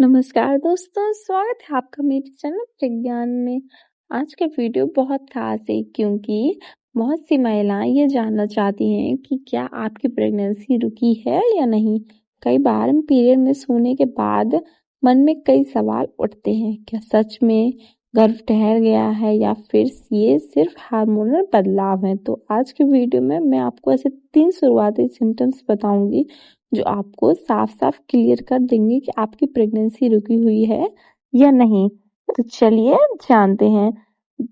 नमस्कार दोस्तों, स्वागत है आपका मेरे चैनल विज्ञान में। आज का वीडियो बहुत खास है क्योंकि बहुत सी महिलाएं ये जानना चाहती हैं कि क्या आपकी प्रेगनेंसी रुकी है या नहीं। कई बार पीरियड मिस होने के बाद मन में कई सवाल उठते हैं, क्या सच में गर्भ ठहर गया है या फिर ये सिर्फ हार्मोनल बदलाव है। तो आज के वीडियो में मैं आपको ऐसे 3 शुरुआती सिम्टम्स बताऊंगी जो आपको साफ-साफ क्लियर कर देंगे कि आपकी प्रेगनेंसी रुकी हुई है या नहीं। तो चलिए जानते हैं।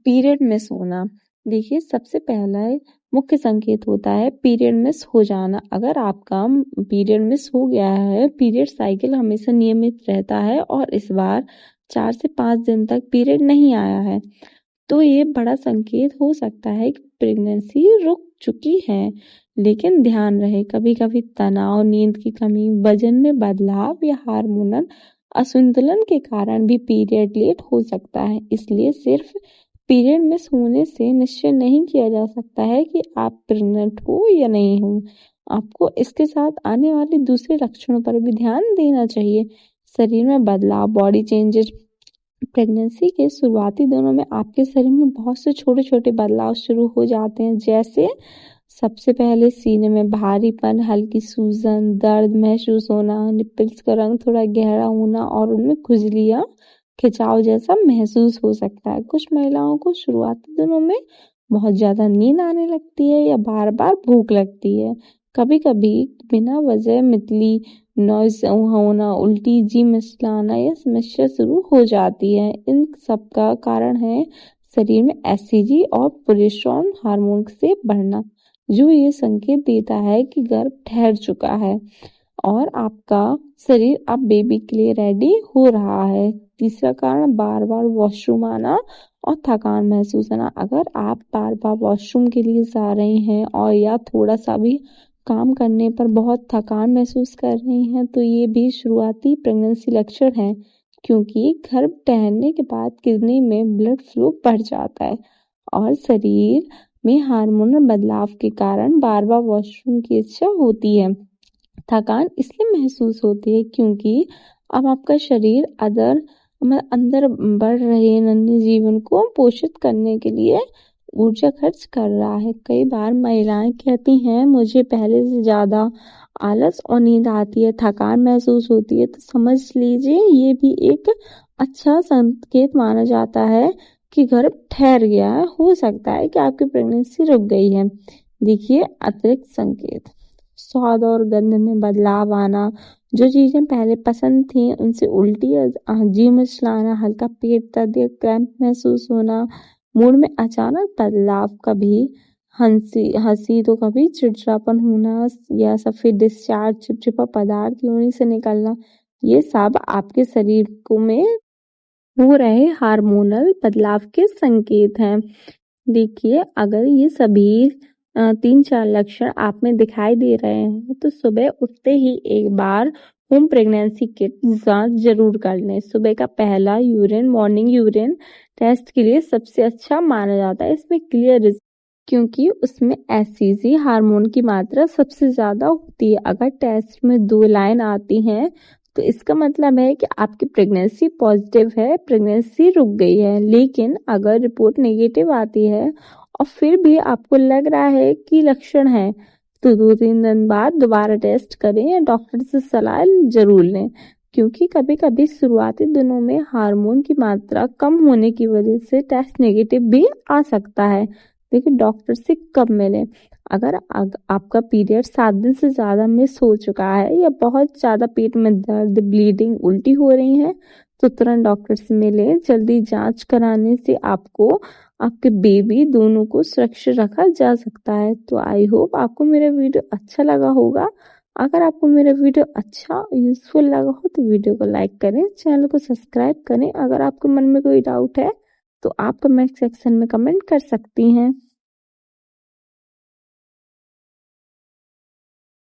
पीरियड मिस होना, देखिए सबसे पहला मुख्य संकेत होता है पीरियड मिस हो जाना। अगर आपका पीरियड मिस हो गया है, पीरियड साइकिल हमेशा नियमित रहता है और इस बार 4 से 5 दिन तक पीरियड नहीं आया है, तो ये बड़ा संकेत हो सकता है कि प्रेगनेंसी रुक चुकी है। लेकिन ध्यान रहे, कभी कभी तनाव, नींद की कमी, वजन में बदलाव या हार्मोनल असंतुलन के कारण भी पीरियड लेट हो सकता है। इसलिए सिर्फ पीरियड मिस होने से निश्चय नहीं किया जा सकता है कि आप प्रेग्नेंट हो या नहीं हो। आपको इसके साथ आने वाले दूसरे लक्षणों पर भी ध्यान देना चाहिए। शरीर में बदलाव, बॉडी चेंजेस। प्रेगनेंसी के शुरुआती दिनों में आपके शरीर में बहुत से छोटे छोटे बदलाव शुरू हो जाते हैं, जैसे सबसे पहले सीने में भारीपन, हल्की सूजन, दर्द महसूस होना, निपल्स का रंग थोड़ा गहरा होना और उनमें खुजलियां, खिंचाव जैसा महसूस हो सकता है। कुछ महिलाओं को शुरुआती दिनों में बहुत ज्यादा नींद आने लगती है या बार बार भूख लगती है। कभी कभी बिना वजह मितली नॉइज होना, उल्टी, जी मिचलाना या समस्या शुरू हो जाती है। इन सब का कारण है शरीर में एससीजी और प्रोजेस्टेरोन हार्मोन से बढ़ना, जो ये संकेत देता है कि गर्भ ठहर चुका है और आपका शरीर अब बेबी के लिए रेडी हो रहा है। तीसरा कारण बार बार वॉशरूम आना और थकान महसूस होना। अगर आप बार बार वॉशरूम के लिए जा रहे हैं और या थोड़ा सा भी काम करने पर बहुत थकान महसूस कर रही हैं, तो ये भी शुरुआती प्रेगनेंसी लक्षण है, क्योंकि गर्भ ठहरने के बाद किडनी में ब्लड फ्लो बढ़ जाता है और शरीर में हार्मोनल बदलाव के कारण बार बार वॉशरूम की इच्छा होती है। थकान इसलिए महसूस होती है क्योंकि अब आपका शरीर अंदर बढ़ रहे नन्हे जीवन को पोषित करने के लिए ऊर्जा खर्च कर रहा है। कई बार महिलाएं कहती हैं, मुझे पहले से ज्यादा आलस और नींद आती है, थकान महसूस होती है। तो समझ लीजिए ये भी एक अच्छा संकेत माना जाता है कि गर्भ ठहर गया है। हो सकता है कि आपकी प्रेगनेंसी रुक गई है। देखिए अतिरिक्त संकेत, स्वाद और गंध में बदलाव आना, जो चीजें पहले पसंद थी उनसे उल्टी, जी मिचलाना, हल्का पेट दर्द या क्रैम्प महसूस होना, मूड में अचानक बदलाव, कभी हंसी तो कभी चिड़चिड़ापन होना या सफेद डिस्चार्ज, चिपचिपा पदार्थ योनि से निकलना, ये सब आपके शरीर को में हो रहे हार्मोनल बदलाव के संकेत हैं। देखिए अगर ये सभी 3-4 लक्षण आप में दिखाई दे रहे हैं तो सुबह उठते ही एक बार होम प्रेगनेंसी किट जांच जरूर कर लें। सुबह का पहला मॉर्निंग यूरिन टेस्ट के लिए सबसे अच्छा माना जाता है। इसमें क्लियर, क्योंकि उसमें एससीजी हार्मोन की मात्रा सबसे ज्यादा होती है। अगर टेस्ट में 2 लाइन आती हैं तो इसका मतलब है कि आपकी प्रेगनेंसी पॉजिटिव है, प्रेगनेंसी रुक गई है। लेकिन अगर रिपोर्ट नेगेटिव आती है और फिर भी आपको लग रहा है कि लक्षण है, तो 2-3 दिन बाद दोबारा टेस्ट करें या डॉक्टर से सलाह जरूर लें, क्योंकि कभी कभी शुरुआती दिनों में हार्मोन की मात्रा कम होने की वजह से टेस्ट नेगेटिव भी आ सकता है। लेकिन डॉक्टर से कब मिलें? अगर आपका पीरियड 7 दिन से ज्यादा मिस हो चुका है या बहुत ज्यादा पेट में दर्द, ब्लीडिंग, उल्टी हो रही है, तो तुरंत डॉक्टर से मिलें। जल्दी जांच कराने से आपको आपके बेबी दोनों को सुरक्षित रखा जा सकता है। तो आई होप आपको मेरा वीडियो अच्छा लगा होगा। अगर आपको मेरा वीडियो अच्छा यूजफुल लगा हो तो वीडियो को लाइक करें, चैनल को सब्सक्राइब करें। अगर आपके मन में कोई डाउट है तो आप कमेंट सेक्शन में कमेंट कर सकती हैं।